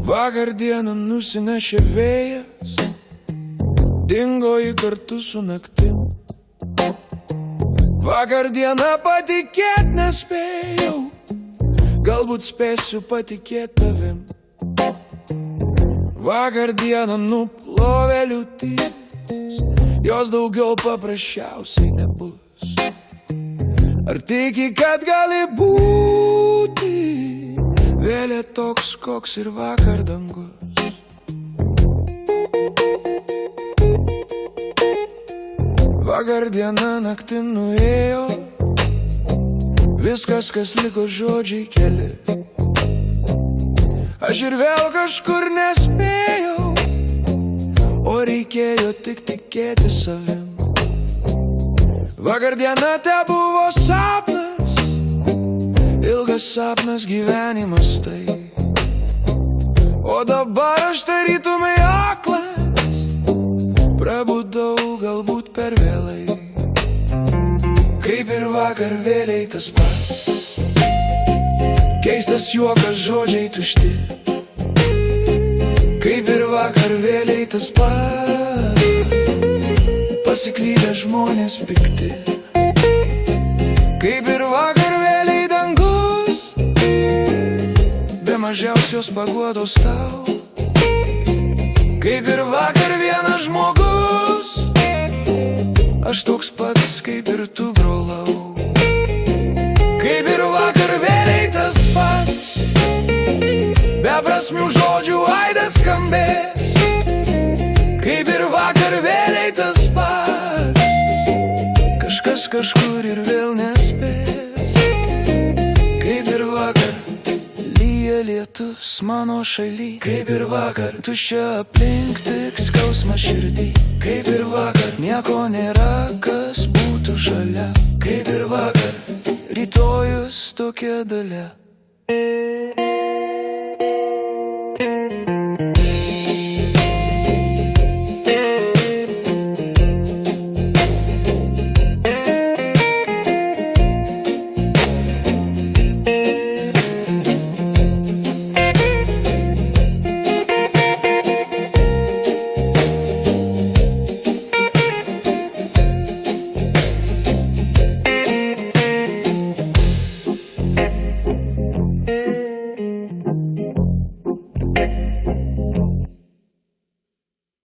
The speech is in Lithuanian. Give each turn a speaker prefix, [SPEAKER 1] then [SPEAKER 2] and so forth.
[SPEAKER 1] Vakar dieną nusinešė vėjas, dingo į kartu su naktim. Vakar dieną patikėt nespėjau, galbūt spėsiu patikėt tavim. Vakar dieną nuplovė liūtis, jos daugiau paprasčiausiai nebus. Ar tiki, kad gali būti vėlė toks, koks ir vakar dangus? Vakar diena naktin nuėjo, viskas, kas liko, žodžiai keli. Aš ir vėl kažkur nespėjau, o reikėjo tik tikėti savim. Vakar diena te buvo sapnas, ilgas sapnas, gyvenimas tai. O dabar aš tarytumai aklas, prabudau galbūt per vėlai. Kaip ir vakar vėliai tas pats, keistas juokas, žodžiai tušti. Kaip ir vakar vėliai tas pats, pasiklydę žmonės pikti. Kaip ir vakar vėliai dangus, be mažiausios paguodos tau. Kaip ir vakar vienas žmogus, aš toks pats kaip ir tu, brolau. Kaip ir vakar vėliai tas pats, beprasmių žodžių aidas skambės. Kaip ir vakar vėliai tas pats, kažkas kažkur ir vėl nespės. Kaip ir vakar lyja lietus mano šaly. Kaip ir vakar tuščia aplink, tik skausmas širdį. Kaip ir vakar nieko nėra, kas būtų šalia. Kaip ir vakar rytojus tokia dalia.